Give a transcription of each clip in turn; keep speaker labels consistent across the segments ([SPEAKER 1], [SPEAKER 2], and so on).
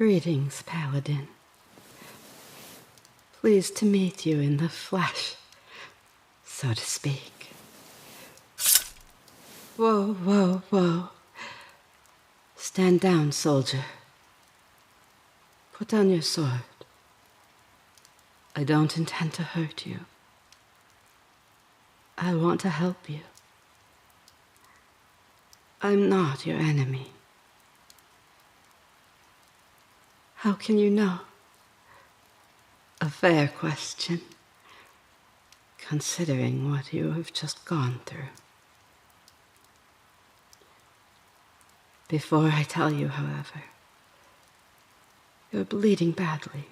[SPEAKER 1] Greetings, Paladin. Pleased to meet you in the flesh, so to speak. Whoa, whoa, whoa. Stand down, soldier. Put down your sword. I don't intend to hurt you. I want to help you. I'm not your enemy. How can you know? A fair question, considering what you have just gone through. Before I tell you, however, you're bleeding badly,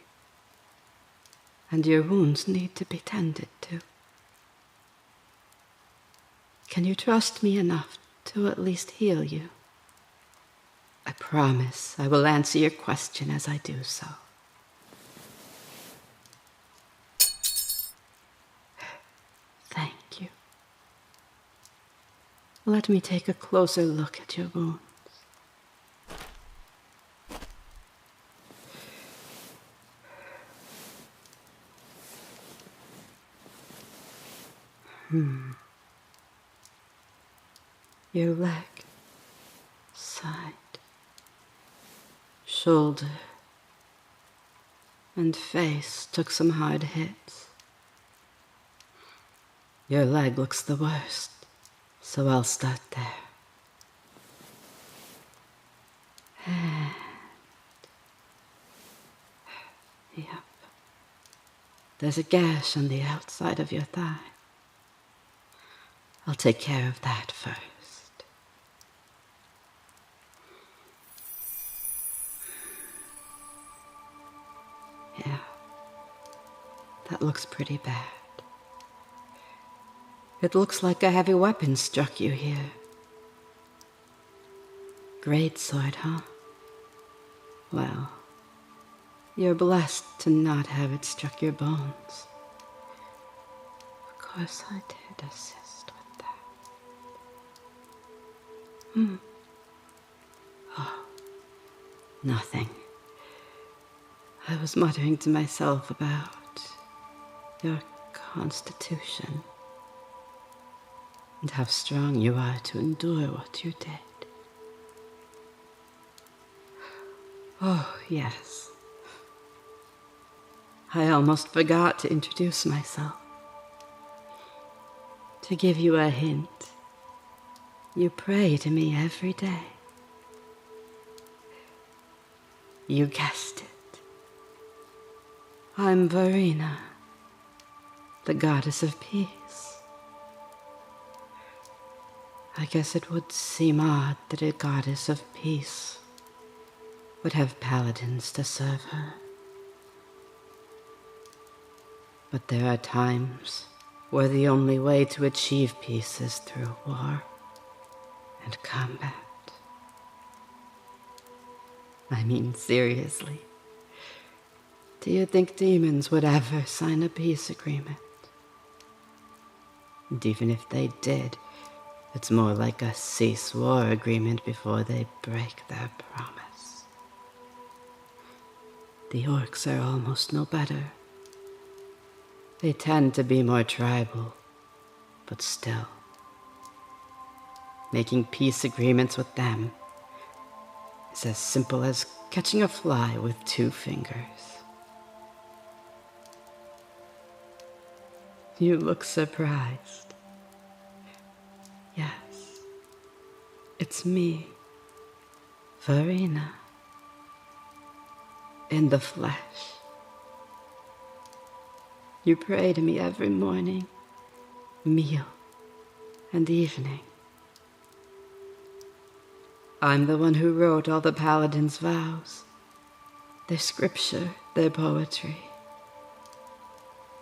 [SPEAKER 1] and your wounds need to be tended to. Can you trust me enough to at least heal you? I promise I will answer your question as I do so. Thank you. Let me take a closer look at your wounds. Your leg, side, shoulder, and face took some hard hits. Your leg looks the worst, so I'll start there. And... yep. There's a gash on the outside of your thigh. I'll take care of that first. Yeah, that looks pretty bad. It looks like a heavy weapon struck you here. Great sword, huh? Well, you're blessed to not have it struck your bones. Of course I did assist with that. Oh, nothing. I was muttering to myself about your constitution and how strong you are to endure what you did. Oh, yes. I almost forgot to introduce myself. To give you a hint, you pray to me every day. You guessed it. I'm Verina, the goddess of peace. I guess it would seem odd that a goddess of peace would have paladins to serve her. But there are times where the only way to achieve peace is through war and combat. I mean, seriously. Do you think demons would ever sign a peace agreement? And even if they did, it's more like a cease war agreement before they break their promise. The orcs are almost no better. They tend to be more tribal, but still. Making peace agreements with them is as simple as catching a fly with 2 fingers. You look surprised. Yes, it's me, Verina, in the flesh. You pray to me every morning, meal, and evening. I'm the one who wrote all the paladins' vows, their scripture, their poetry,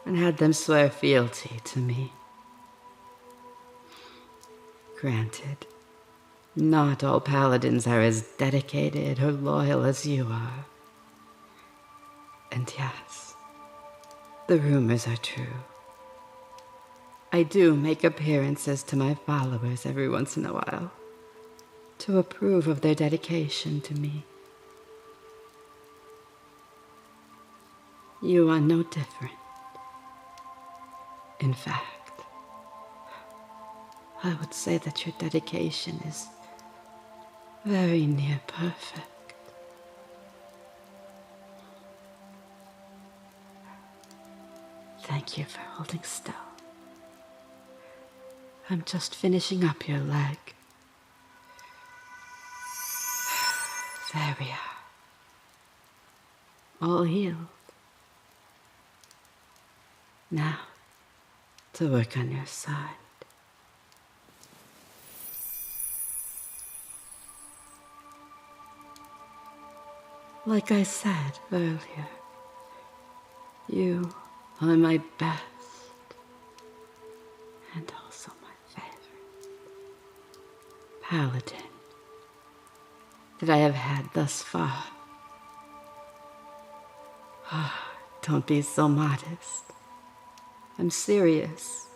[SPEAKER 1] and had them swear fealty to me. Granted, not all paladins are as dedicated or loyal as you are. And yes, the rumors are true. I do make appearances to my followers every once in a while, to approve of their dedication to me. you are no different. In fact, I would say that your dedication is very near perfect. Thank you for holding still. I'm just finishing up your leg. There we are. All healed. Now, to work on your side. Like I said earlier, you are my best, and also my favorite Paladin that I have had thus far. Don't be so modest. I'm serious.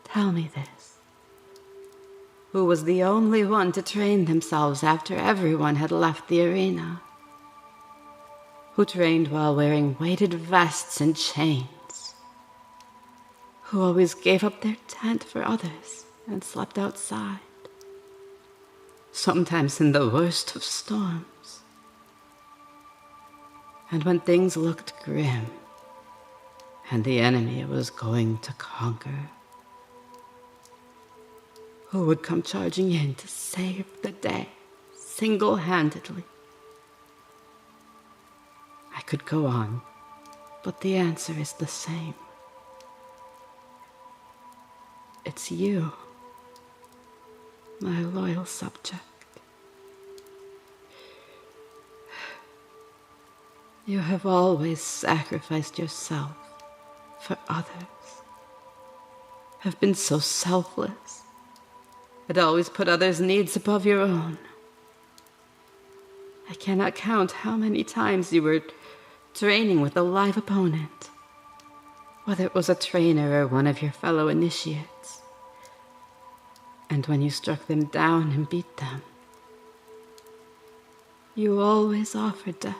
[SPEAKER 1] Tell me this. Who was the only one to train themselves after everyone had left the arena? Who trained while wearing weighted vests and chains? Who always gave up their tent for others and slept outside? Sometimes in the worst of storms. And when things looked grim, and the enemy was going to conquer, who would come charging in to save the day, single-handedly? I could go on, but the answer is the same. It's you, my loyal subject. You have always sacrificed yourself for others, have been so selfless, and always put others' needs above your own. I cannot count how many times you were training with a live opponent, whether it was a trainer or one of your fellow initiates. And when you struck them down and beat them, you always offered to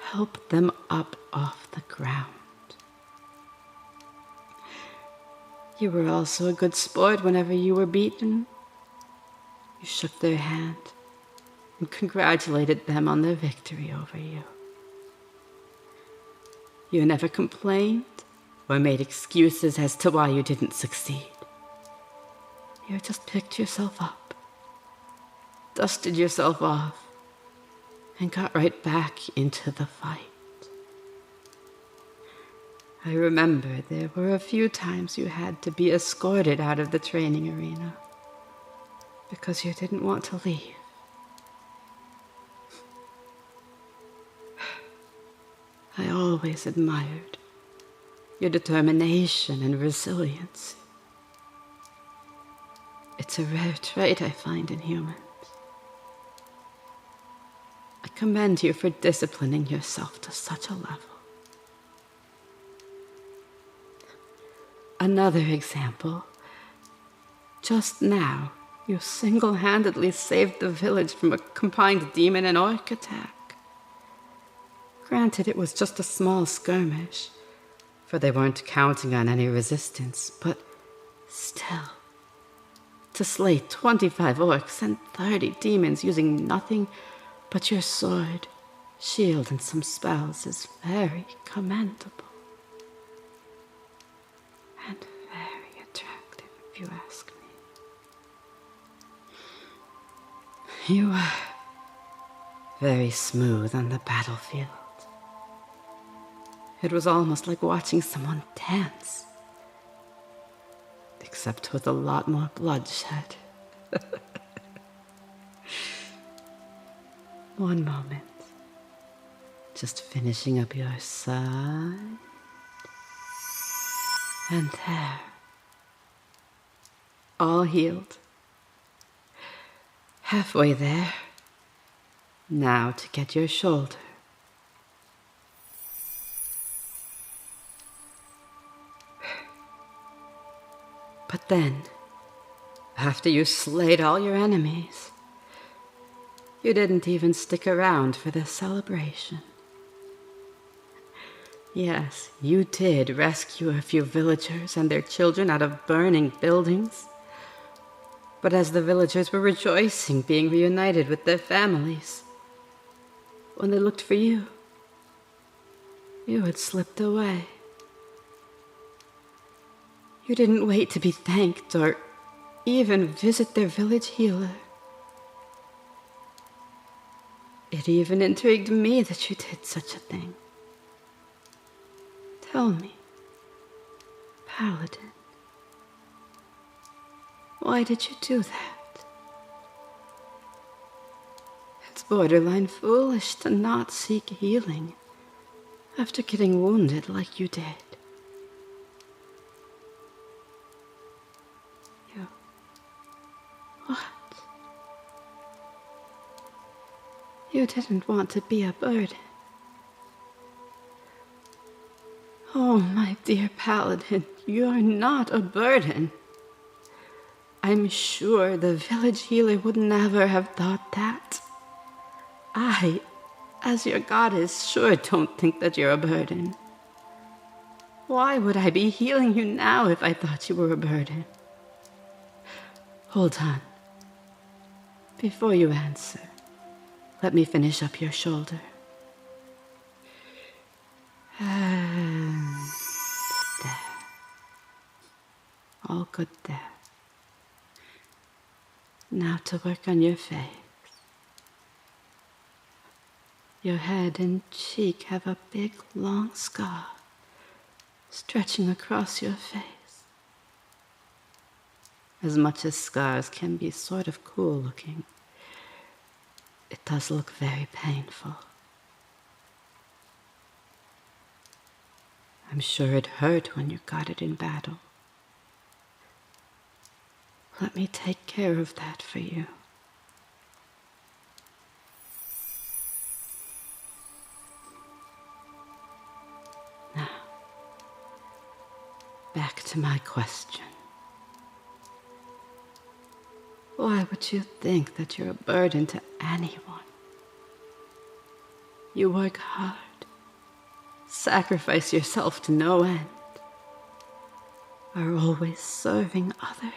[SPEAKER 1] help them up off the ground. You were also a good sport whenever you were beaten. You shook their hand and congratulated them on their victory over you. You never complained or made excuses as to why you didn't succeed. You just picked yourself up, dusted yourself off, and got right back into the fight. I remember there were a few times you had to be escorted out of the training arena because you didn't want to leave. I always admired your determination and resilience. It's a rare trait I find in humans. I commend you for disciplining yourself to such a level. Another example. Just now, you single-handedly saved the village from a combined demon and orc attack. Granted, it was just a small skirmish, for they weren't counting on any resistance, but still, to slay 25 orcs and 30 demons using nothing but your sword, shield, and some spells is very commendable. And very attractive, if you ask me. You are very smooth on the battlefield. It was almost like watching someone dance, except with a lot more bloodshed. One moment. Just finishing up your side. And there. All healed. Halfway there. Now to get your shoulder. But then, after you slayed all your enemies, you didn't even stick around for the celebration. Yes, you did rescue a few villagers and their children out of burning buildings. But as the villagers were rejoicing being reunited with their families, when they looked for you, you had slipped away. You didn't wait to be thanked or even visit their village healer. It even intrigued me that you did such a thing. Tell me, Paladin, why did you do that? It's borderline foolish to not seek healing after getting wounded like you did. You... What? You didn't want to be a burden. Oh, my dear Paladin, you're not a burden. I'm sure the village healer would never have thought that. I, as your goddess, sure don't think that you're a burden. Why would I be healing you now if I thought you were a burden? Hold on. Before you answer, let me finish up your shoulder. And there. All good there. Now to work on your face. Your head and cheek have a big, long scar stretching across your face. As much as scars can be sort of cool looking, it does look very painful. I'm sure it hurt when you got it in battle. Let me take care of that for you. Now, back to my question. Why would you think that you're a burden to anyone? You work hard, sacrifice yourself to no end, are always serving others.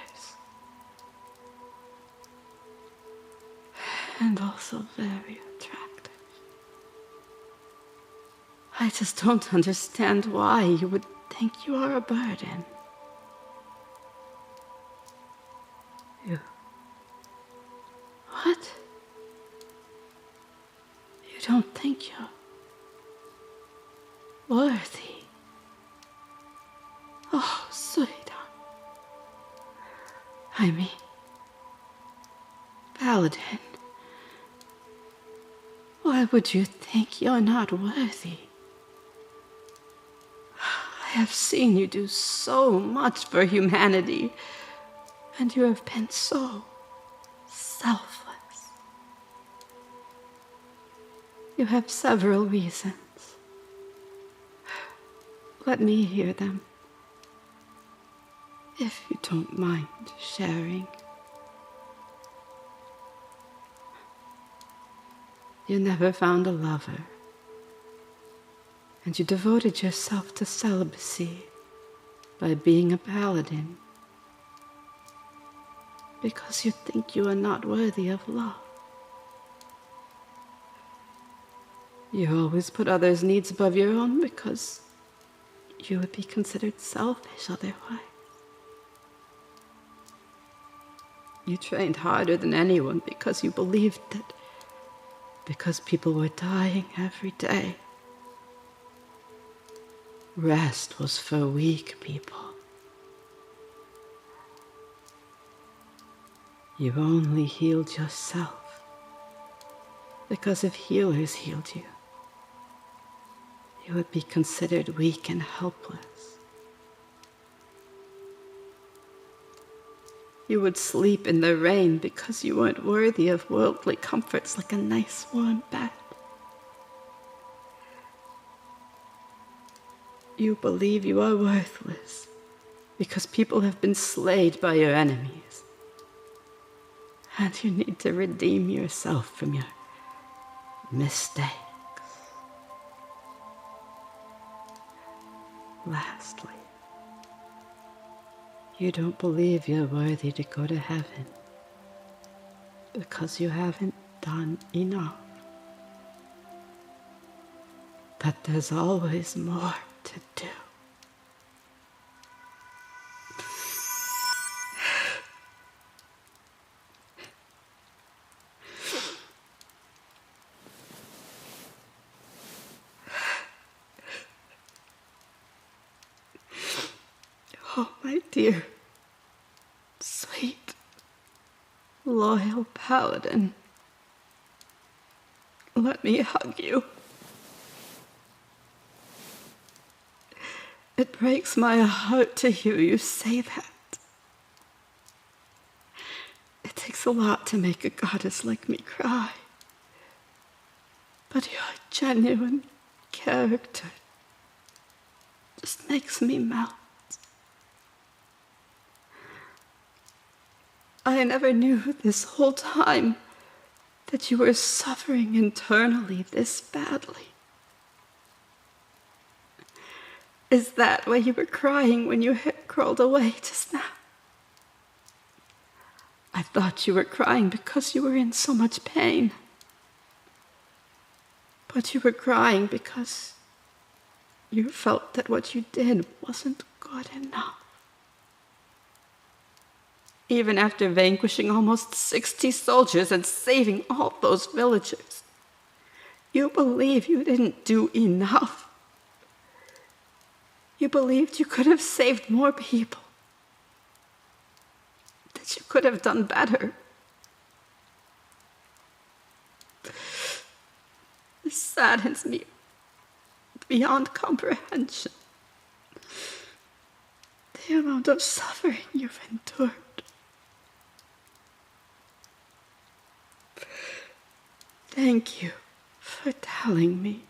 [SPEAKER 1] And also very attractive. I just don't understand why you would think you are a burden. You... What? You don't think you're worthy? Oh, sweetheart. I mean, Paladin. Why would you think you're not worthy? I have seen you do so much for humanity, and you have been so selfless. You have several reasons. Let me hear them, if you don't mind sharing. You never found a lover, and you devoted yourself to celibacy by being a paladin because you think you are not worthy of love. You always put others' needs above your own because you would be considered selfish otherwise. You trained harder than anyone because you believed that because people were dying every day, rest was for weak people. You only healed yourself because if healers healed you, you would be considered weak and helpless. You would sleep in the rain because you weren't worthy of worldly comforts like a nice warm bed. You believe you are worthless because people have been slayed by your enemies. And you need to redeem yourself from your mistakes. Lastly, you don't believe you're worthy to go to heaven because you haven't done enough. But there's always more to do. Oh, my dear, sweet, loyal Paladin. Let me hug you. It breaks my heart to hear you say that. It takes a lot to make a goddess like me cry. But your genuine character just makes me melt. I never knew this whole time that you were suffering internally this badly. Is that why you were crying when your hair crawled away just now? I thought you were crying because you were in so much pain. But you were crying because you felt that what you did wasn't good enough. Even after vanquishing almost 60 soldiers and saving all those villagers, you believe you didn't do enough. You believed you could have saved more people, that you could have done better. This saddens me beyond comprehension. The amount of suffering you've endured. Thank you for telling me.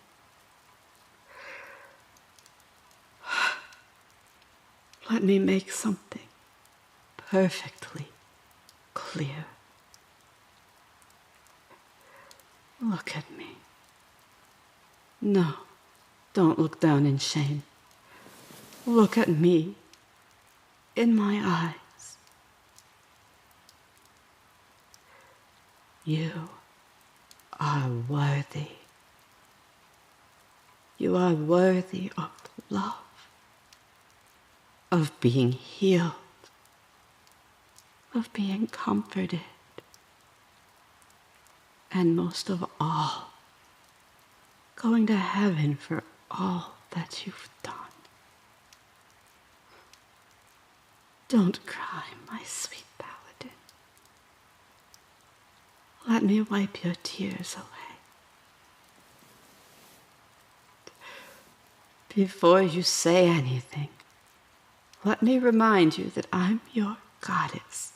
[SPEAKER 1] Let me make something perfectly clear. Look at me. No, don't look down in shame. Look at me in my eyes. You are worthy. You are worthy of love, of being healed, of being comforted, and most of all, going to heaven for all that you've done. Don't cry, my sweet Paladin. Let me wipe your tears away. Before you say anything, let me remind you that I'm your goddess.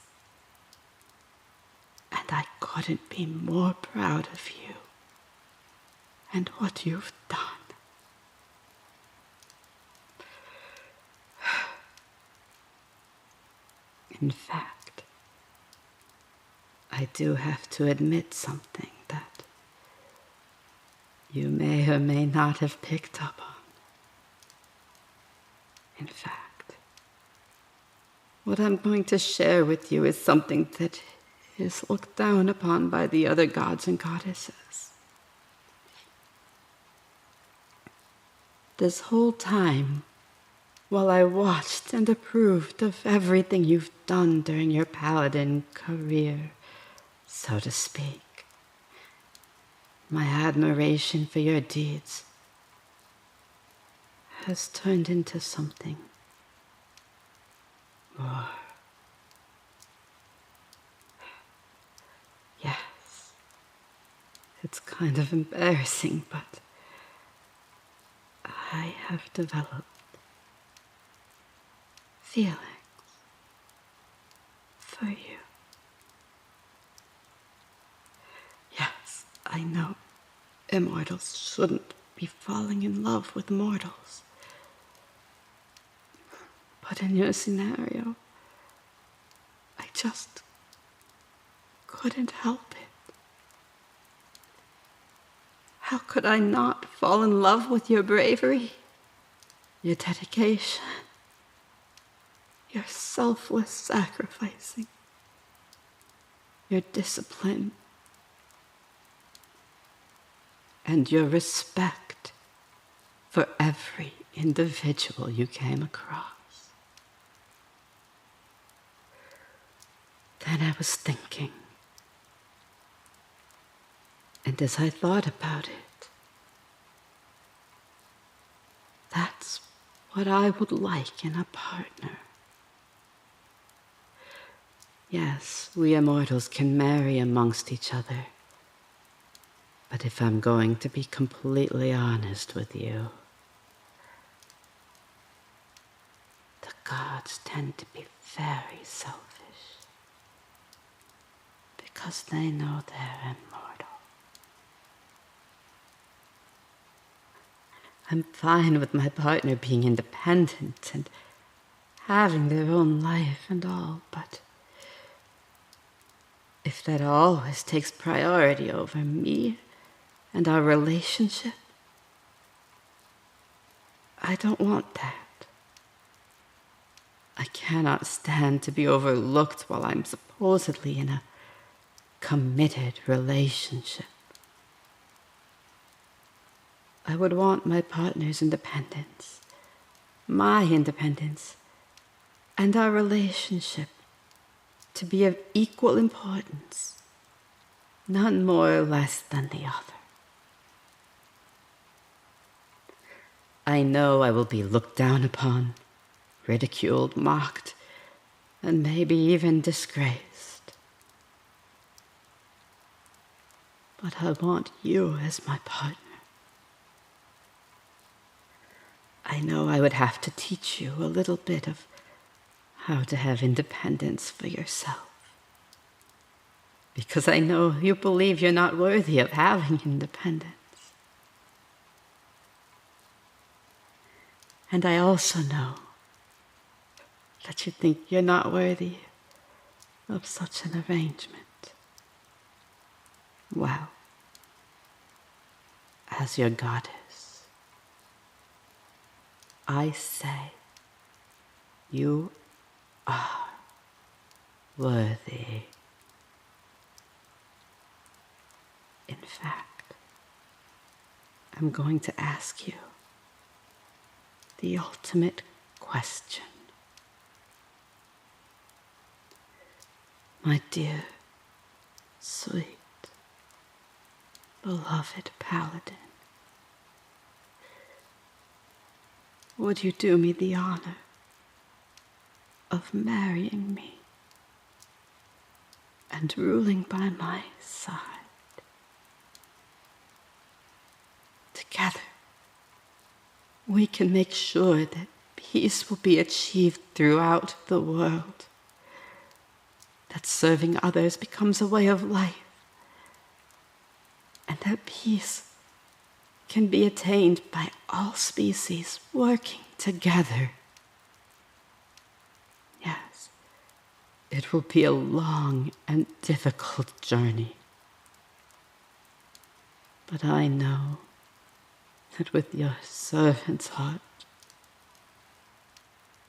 [SPEAKER 1] And I couldn't be more proud of you and what you've done. In fact, I do have to admit something that you may or may not have picked up on. In fact, what I'm going to share with you is something that is looked down upon by the other gods and goddesses. This whole time, while I watched and approved of everything you've done during your paladin career, so to speak, my admiration for your deeds has turned into something more. Yes, it's kind of embarrassing, but I have developed feelings for you. Yes, I know immortals shouldn't be falling in love with mortals. But in your scenario, I just couldn't help it. How could I not fall in love with your bravery? your dedication, your selfless sacrificing, your discipline, and your respect for every individual you came across. Then I was thinking, and as I thought about it, that's what I would like in a partner. Yes, we immortals can marry amongst each other, but if I'm going to be completely honest with you, the gods tend to be very selfish because they know they're immortal. I'm fine with my partner being independent and having their own life and all, but if that always takes priority over me and our relationship, I don't want that. I cannot stand to be overlooked while I'm supposedly in a committed relationship. I would want my partner's independence, my independence, and our relationship to be of equal importance, none more or less than the other. I know I will be looked down upon, ridiculed, mocked, and maybe even disgraced. But I want you as my partner. I know I would have to teach you a little bit of how to have independence for yourself. Because I know you believe you're not worthy of having independence. And I also know that you think you're not worthy of such an arrangement. Well, as your goddess, I say you are worthy. In fact, I'm going to ask you the ultimate question. My dear, sweet, beloved Paladin, would you do me the honor of marrying me and ruling by my side? Together, we can make sure that peace will be achieved throughout the world, that serving others becomes a way of life, and that peace can be attained by all species working together. Yes, it will be a long and difficult journey, but I know that with your servant's heart,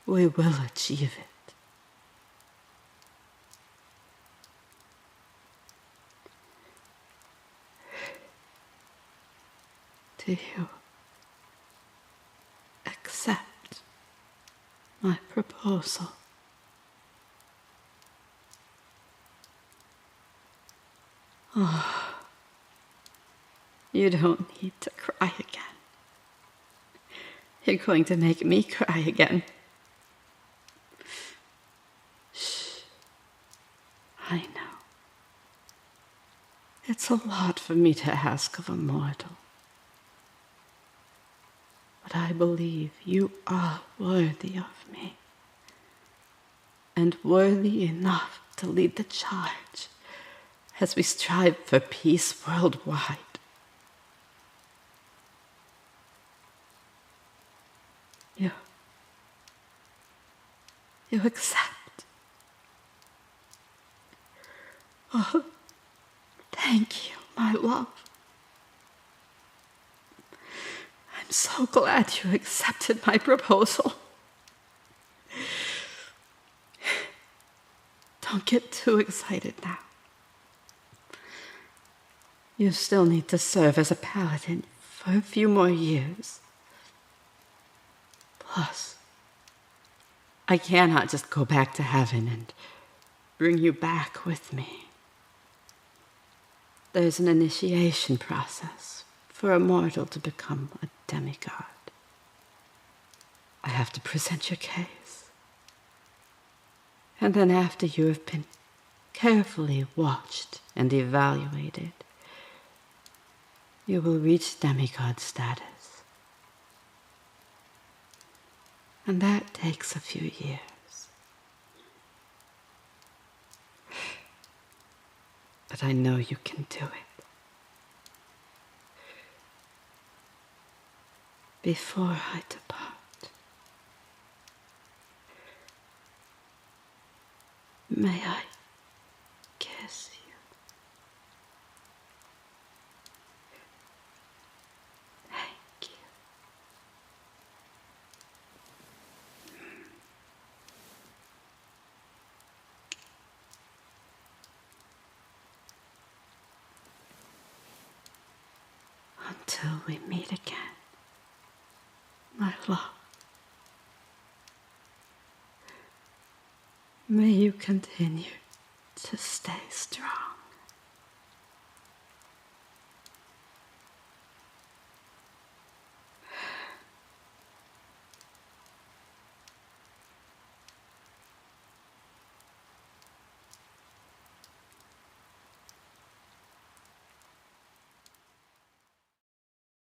[SPEAKER 1] we will achieve it. Do you accept my proposal? Oh, you don't need to cry again. You're going to make me cry again. Shh. I know. It's a lot for me to ask of a mortal. But I believe you are worthy of me. And worthy enough to lead the charge as we strive for peace worldwide. You accept. Oh, thank you, my love. I'm I'm so glad you accepted my proposal. Don't get too excited now. You still need to serve as a paladin for a few more years. Plus, I cannot just go back to heaven and bring you back with me. There's an initiation process for a mortal to become a demigod. I have to present your case. And then after you have been carefully watched and evaluated, you will reach demigod status. And that takes a few years. But I know you can do it. Before I depart, may I kiss you? Thank you. Until we meet again, my love. May you continue to stay strong.